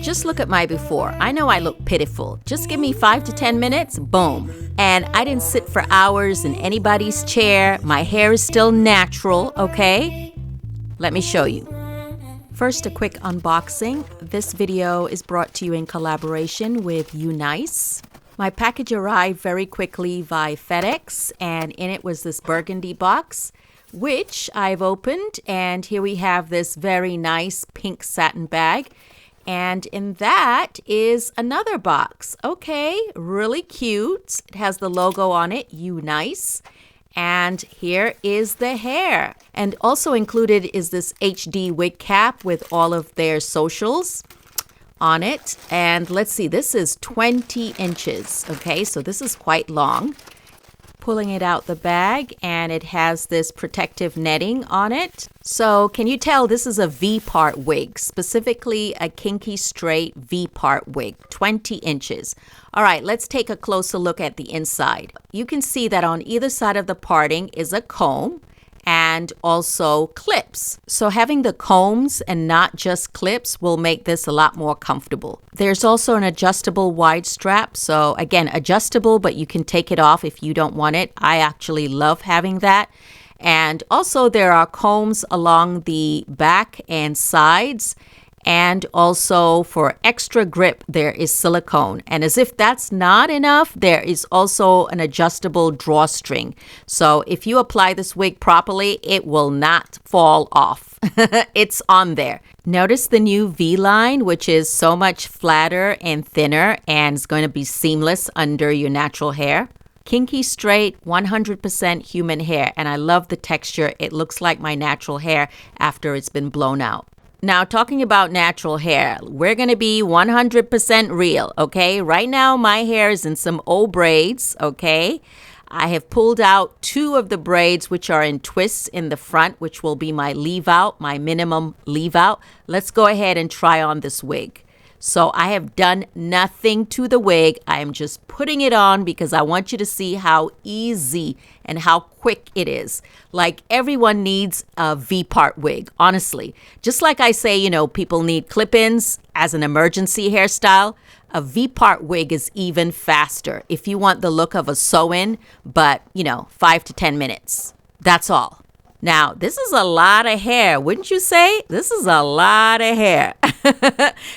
Just look at my before. I know I look pitiful. Just give me 5 to 10 minutes, boom. And I didn't sit for hours in anybody's chair. My hair is still natural, okay? Let me show you. First, a quick unboxing. This video is brought to you in collaboration with UNIce. My package arrived very quickly via FedEx, and in it was this burgundy box, which I've opened, and here we have this very nice pink satin bag. And in that is another box. Okay, really cute. It has the logo on it, UNIce. And here is the hair. And also included is this HD wig cap with all of their socials on it. And let's see, this is 20 inches. Okay, so this is quite long. Pulling it out the bag, and it has this protective netting on it. So can you tell this is a V-part wig, specifically a kinky straight V-part wig, 20 inches. All right, let's take a closer look at the inside. You can see that on either side of the parting is a comb and also clips. So having the combs and not just clips will make this a lot more comfortable. There's also an adjustable wide strap. So again, adjustable, but you can take it off if you don't want it. I actually love having that. And also there are combs along the back and sides. And also for extra grip, there is silicone. And as if that's not enough, there is also an adjustable drawstring. So if you apply this wig properly, it will not fall off. It's on there. Notice the new V-line, which is so much flatter and thinner and is going to be seamless under your natural hair. Kinky straight, 100% human hair. And I love the texture. It looks like my natural hair after it's been blown out. Now, talking about natural hair, we're going to be 100% real, okay? Right now, my hair is in some old braids, okay? I have pulled out 2 of the braids, which are in twists in the front, which will be my leave out, my minimum leave out. Let's go ahead and try on this wig. So I have done nothing to the wig. I am just putting it on because I want you to see how easy and how quick it is. Like everyone needs a V-part wig, honestly. Just like I say, you know, people need clip-ins as an emergency hairstyle. A V-part wig is even faster if you want the look of a sew-in, but, 5 to 10 minutes. That's all. Now, this is a lot of hair, wouldn't you say? This is a lot of hair.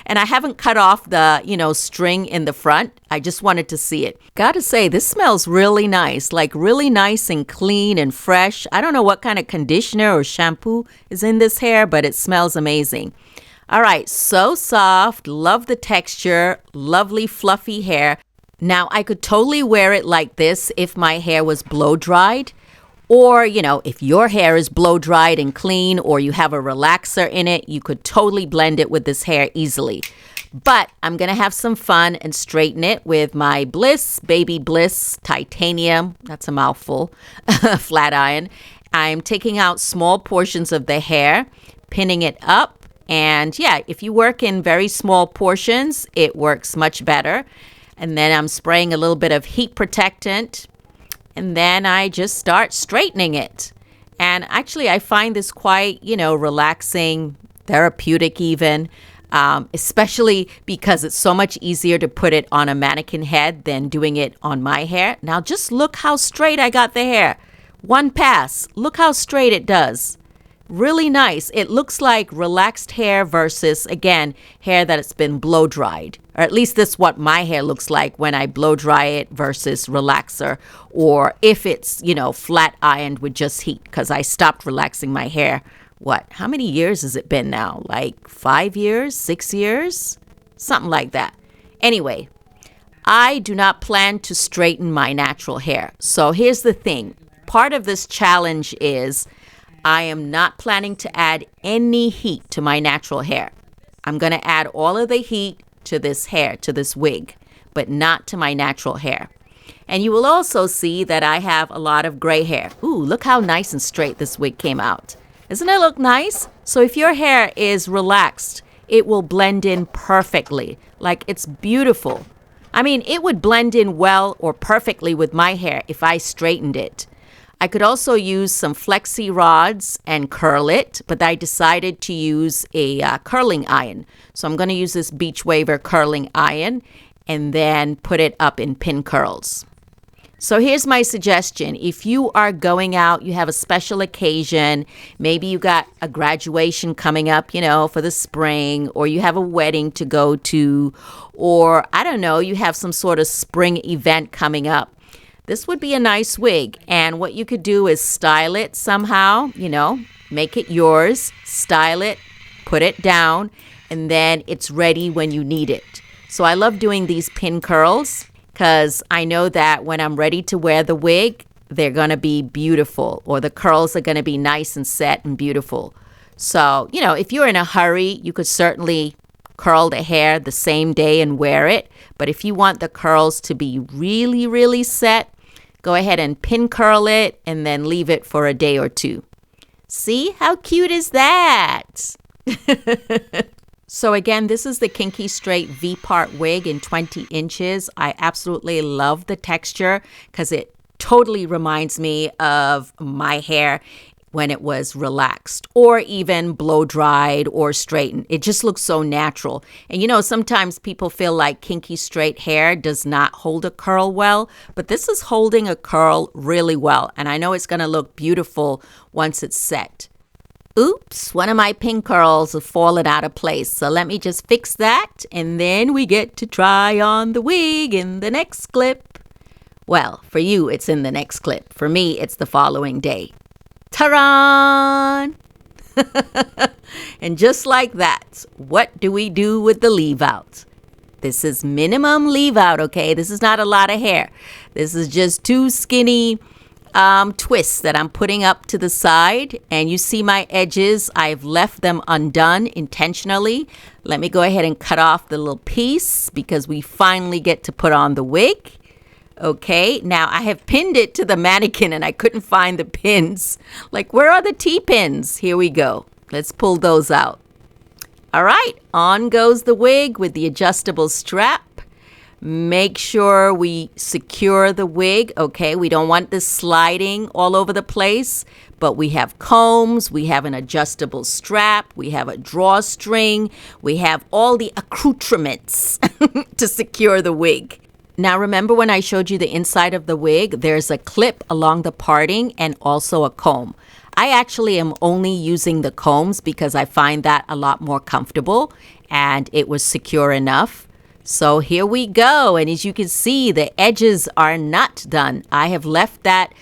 And I haven't cut off the, string in the front. I just wanted to see it. Gotta say, this smells really nice, like really nice and clean and fresh. I don't know what kind of conditioner or shampoo is in this hair, but it smells amazing. All right, so soft, love the texture, lovely fluffy hair. Now, I could totally wear it like this if my hair was blow dried. Or, if your hair is blow dried and clean or you have a relaxer in it, you could totally blend it with this hair easily. But I'm going to have some fun and straighten it with my Bliss, Baby Bliss Titanium. That's a mouthful. Flat iron. I'm taking out small portions of the hair, pinning it up. And yeah, if you work in very small portions, it works much better. And then I'm spraying a little bit of heat protectant. And then I just start straightening it. And actually, I find this quite, relaxing, therapeutic even, especially because it's so much easier to put it on a mannequin head than doing it on my hair. Now, just look how straight I got the hair. One pass. Look how straight it does. Really nice. It looks like relaxed hair versus, again, hair that it's been blow dried. Or at least that's what my hair looks like when I blow dry it versus relaxer. Or if it's, flat ironed with just heat, because I stopped relaxing my hair. How many years has it been now? Like 5 years, 6 years? Something like that. Anyway, I do not plan to straighten my natural hair. So here's the thing. Part of this challenge is I am not planning to add any heat to my natural hair. I'm going to add all of the heat to this hair, to this wig, but not to my natural hair. And you will also see that I have a lot of gray hair. Ooh, look how nice and straight this wig came out. Doesn't it look nice? So if your hair is relaxed, it will blend in perfectly. Like it's beautiful. I mean, it would blend in well or perfectly with my hair if I straightened it. I could also use some flexi rods and curl it, but I decided to use a curling iron. So I'm going to use this Beach Waver curling iron and then put it up in pin curls. So here's my suggestion. If you are going out, you have a special occasion, maybe you got a graduation coming up, for the spring, or you have a wedding to go to, or I don't know, you have some sort of spring event coming up. This would be a nice wig. And what you could do is style it somehow, make it yours, style it, put it down, and then it's ready when you need it. So I love doing these pin curls because I know that when I'm ready to wear the wig, they're going to be beautiful, or the curls are going to be nice and set and beautiful. So, if you're in a hurry, you could certainly curl the hair the same day and wear it. But if you want the curls to be really, really set, go ahead and pin curl it and then leave it for a day or two. See, how cute is that? So again, this is the Kinky Straight V-part wig in 20 inches. I absolutely love the texture because it totally reminds me of my hair when it was relaxed or even blow dried or straightened. It just looks so natural. And sometimes people feel like kinky straight hair does not hold a curl well, but this is holding a curl really well. And I know it's going to look beautiful once it's set. Oops, one of my pin curls have fallen out of place. So let me just fix that. And then we get to try on the wig in the next clip. Well, for you, it's in the next clip. For me, it's the following day. Ta-da! And just like that, what do we do with the leave out? This is minimum leave out, okay? This is not a lot of hair. This is just two skinny twists that I'm putting up to the side. And you see my edges. I've left them undone intentionally. Let me go ahead and cut off the little piece because we finally get to put on the wig. Okay, now I have pinned it to the mannequin and I couldn't find the pins. Like, where are the T-pins? Here we go. Let's pull those out. All right, on goes the wig with the adjustable strap. Make sure we secure the wig, okay? We don't want this sliding all over the place, but we have combs, we have an adjustable strap, we have a drawstring, we have all the accoutrements to secure the wig. Now, remember when I showed you the inside of the wig, there's a clip along the parting and also a comb. I actually am only using the combs because I find that a lot more comfortable and it was secure enough. So here we go. And as you can see, the edges are not done. I have left that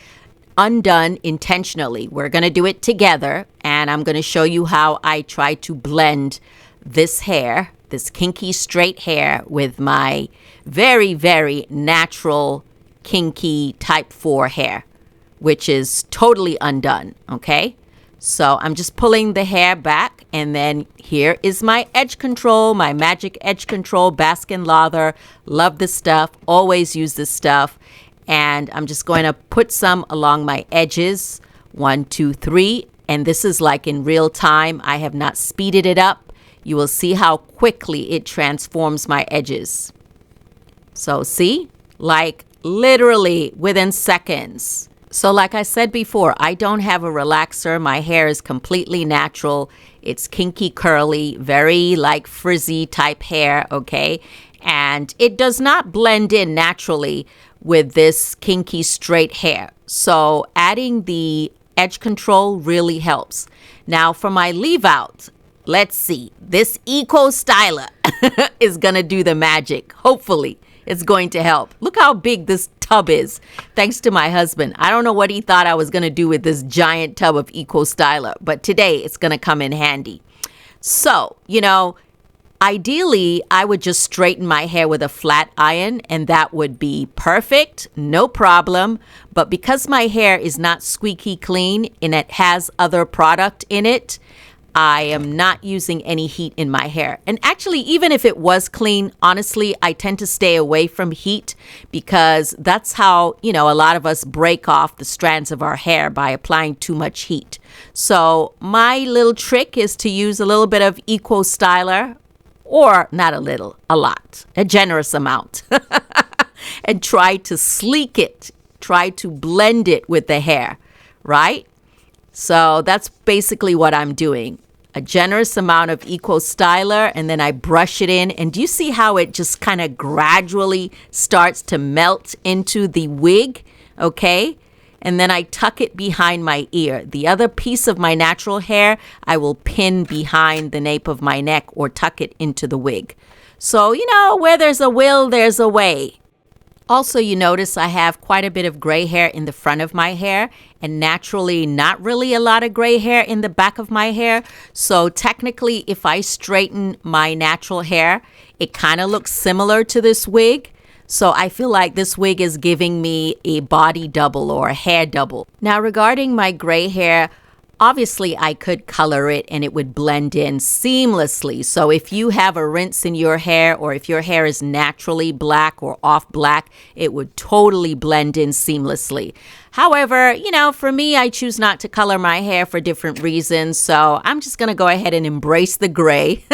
undone intentionally. We're going to do it together and I'm going to show you how I try to blend this hair, this kinky straight hair, with my very, very natural kinky type 4 hair, which is totally undone, okay? So I'm just pulling the hair back, and then here is my edge control, my magic edge control, Baskin Lather. Love this stuff, always use this stuff. And I'm just going to put some along my edges, 1, 2, 3. And this is like in real time. I have not speeded it up. You will see how quickly it transforms my edges. So see, like literally within seconds. So like I said before, I don't have a relaxer. My hair is completely natural. It's kinky curly, very like frizzy type hair, okay? And it does not blend in naturally with this kinky straight hair. So adding the edge control really helps. Now for my leave out, let's see. This Eco Styler is going to do the magic, hopefully. It's going to help. Look how big this tub is, thanks to my husband. I don't know what he thought I was going to do with this giant tub of Eco Styler, but today it's going to come in handy. So, ideally, I would just straighten my hair with a flat iron, and that would be perfect, no problem. But because my hair is not squeaky clean and it has other product in it, I am not using any heat in my hair. And actually, even if it was clean, honestly, I tend to stay away from heat because that's how, a lot of us break off the strands of our hair, by applying too much heat. So my little trick is to use a little bit of Eco Styler, or not a little, a lot, a generous amount, and try to sleek it, try to blend it with the hair. right? So that's basically what I'm doing. A generous amount of Eco Styler, and then I brush it in. And do you see how it just kind of gradually starts to melt into the wig? Okay. And then I tuck it behind my ear. The other piece of my natural hair, I will pin behind the nape of my neck or tuck it into the wig. So, where there's a will, there's a way. Also, you notice I have quite a bit of gray hair in the front of my hair and naturally not really a lot of gray hair in the back of my hair. So technically, if I straighten my natural hair, it kind of looks similar to this wig. So I feel like this wig is giving me a body double or a hair double. Now, regarding my gray hair, obviously, I could color it and it would blend in seamlessly. So if you have a rinse in your hair or if your hair is naturally black or off black, it would totally blend in seamlessly. However, for me, I choose not to color my hair for different reasons. So I'm just going to go ahead and embrace the gray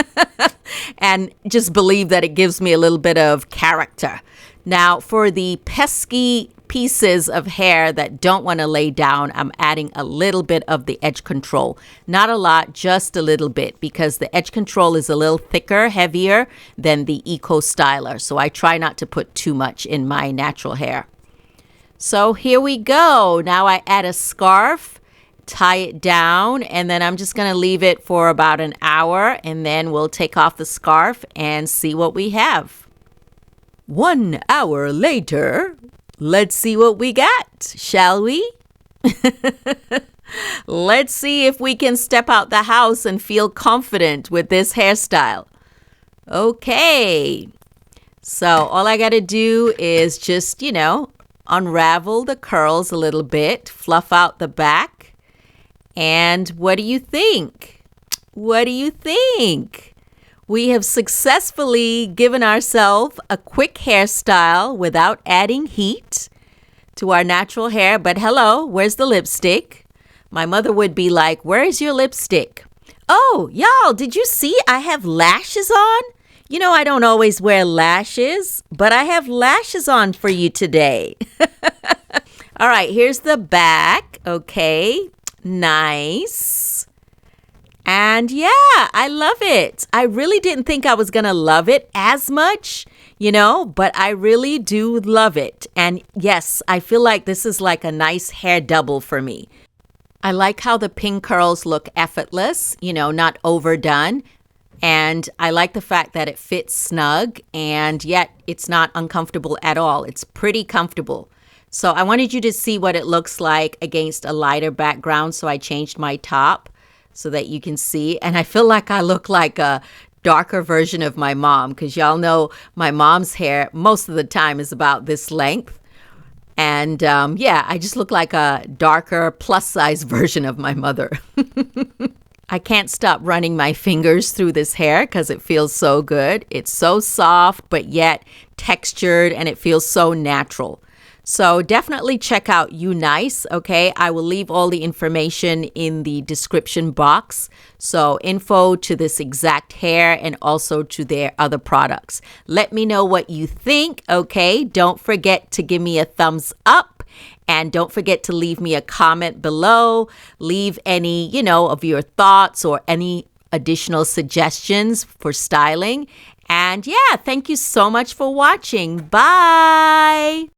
and just believe that it gives me a little bit of character. Now, for the pesky pieces of hair that don't want to lay down, I'm adding a little bit of the edge control. Not a lot, just a little bit, because the edge control is a little thicker, heavier than the Eco Styler. So I try not to put too much in my natural hair. So here we go. Now I add a scarf, tie it down, and then I'm just going to leave it for about an hour, and then we'll take off the scarf and see what we have. 1 hour later, let's see what we got, shall we? Let's see if we can step out the house and feel confident with this hairstyle. Okay. So all I got to do is just, unravel the curls a little bit, fluff out the back. And what do you think? What do you think? We have successfully given ourselves a quick hairstyle without adding heat to our natural hair. But hello, where's the lipstick? My mother would be like, where's your lipstick? Oh, y'all, did you see I have lashes on? I don't always wear lashes, but I have lashes on for you today. All right, here's the back. Okay, nice. And yeah, I love it. I really didn't think I was going to love it as much, but I really do love it. And yes, I feel like this is like a nice hair double for me. I like how the pin curls look effortless, not overdone. And I like the fact that it fits snug and yet it's not uncomfortable at all. It's pretty comfortable. So I wanted you to see what it looks like against a lighter background. So I changed my top so that you can see. And I feel like I look like a darker version of my mom because y'all know my mom's hair most of the time is about this length. And I just look like a darker plus size version of my mother. I can't stop running my fingers through this hair because it feels so good. It's so soft, but yet textured, and it feels so natural. So definitely check out UNIce, okay? I will leave all the information in the description box. So info to this exact hair and also to their other products. Let me know what you think, okay? Don't forget to give me a thumbs up. And don't forget to leave me a comment below. Leave any, of your thoughts or any additional suggestions for styling. And yeah, thank you so much for watching. Bye.